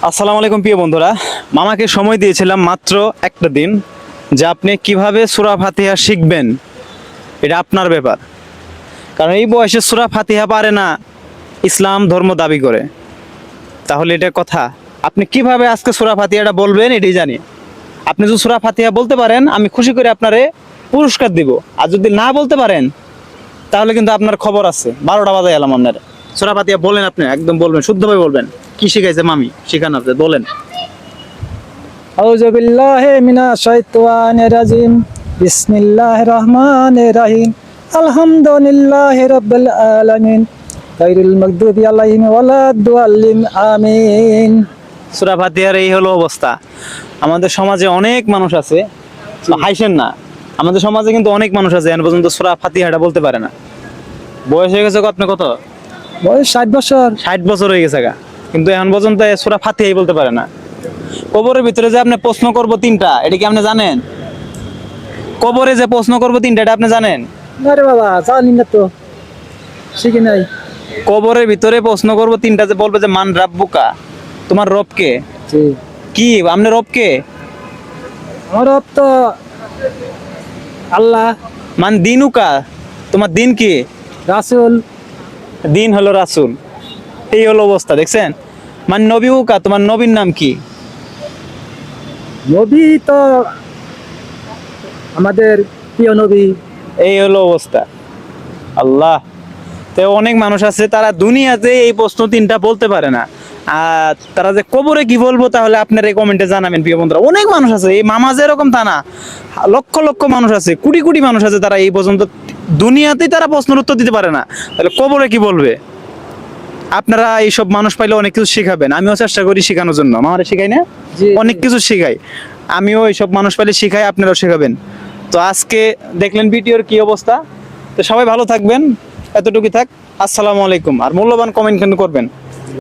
আসসালামু আলাইকুম প্রিয় বন্ধুরা, মামাকে সময় দিয়েছিলাম মাত্র একটা দিন, যে আপনি কিভাবে সূরা ফাতিহা শিখবেন এটা আপনার ব্যাপার। কারণ এই বয়সে সূরা ফাতিহা পারে না, ইসলাম ধর্ম দাবি করে, তাহলে এটা কথা। আপনি কিভাবে আজকে সূরা ফাতিহাটা বলবেন এটাই জানি। আপনি যদি সূরা ফাতিহা বলতে পারেন, আমি খুশি করে আপনারে পুরস্কার দিব। আর যদি না বলতে পারেন তাহলে কিন্তু আপনার খবর আছে, 12টা বাজায় এলাম আপনার। সূরা ফাতিহা বলেন, আপনি একদম বলবেন, শুদ্ধভাবে বলবেন। কি শিখাইছে মামি, শিখান আপনি বলেন। আউযু বিল্লাহি মিনাশ শাইতানির রাজিম। বিসমিল্লাহির রহমানির রহিম। আলহামদুলিল্লাহি রাব্বিল আলামিন। গায়রিল মাগদুবি আলাইহিম ওয়ালাদ-দাল্লিন। আমিন। সূরা ফাতিহার এই হলো অবস্থা। আমাদের সমাজে অনেক মানুষ আছে, হাইছেন না, আমাদের সমাজে কিন্তু অনেক মানুষ আছে এখন পর্যন্ত সূরা ফাতিহাটা বলতে পারে না। বয়স হয়ে গেছে আপনি কত? বয়স 60 বছর। 60 বছর হয়ে গেছে গা, কিন্তু এখন পর্যন্ত সূরা ফাতিহাই বলতে পারে না। কবরের ভিতরে যে আপনি প্রশ্ন করব তিনটা, এটা কি আপনি জানেন? কবরে যে প্রশ্ন করব তিনটা, এটা আপনি জানেন? আরে বাবা, জানি না তো, শিখি নাই। কবরের ভিতরে প্রশ্ন করব তিনটা, যে বলবে যে মান রাব্বুকা, তোমার রব কে? জি, কি আপনার রব কে? আমার রব তো আল্লাহ। মান দিনুকা, তোমার দিন কি? রাসূল। দিন হলো রাসূল। এই হলো অবস্থা, দেখছেন? মান নবীউকা, তোমার নবীর নাম কি? নবী তো আমাদের প্রিয় নবী। এই হলো অবস্থা। আল্লাহ, তো অনেক মানুষ আছে তারা দুনিয়াতে এই প্রশ্ন তিনটা বলতে পারে না, আর তারা যে কবরে কি বলবো, তাহলে আপনার এই কমেন্টে জানাবেন প্রিয় বন্ধুরা। অনেক মানুষ আছে, এই মামা যেরকম তা না, লক্ষ লক্ষ মানুষ আছে, কোটি কোটি মানুষ আছে, তারা এই পর্যন্ত দুনিয়াতেই তারা প্রশ্নের উত্তর দিতে পারে না, তাহলে কবরে কি বলবে? আপনারা এইসব মানুষ পাইলে অনেক কিছু শিখাবেন, আমিও চেষ্টা করি শেখানোর জন্য। আমারে শিখাই না, জি, অনেক কিছু শিখাই, আমিও এইসব মানুষ পাইলে শিখাই, আপনারাও শেখাবেন। তো আজকে দেখলেন ভিডিওর কি অবস্থা। তো সবাই ভালো থাকবেন, এতটুকুই থাক। আসসালামু আলাইকুম। আর মূল্যবান কমেন্ট কিন্তু করবেন।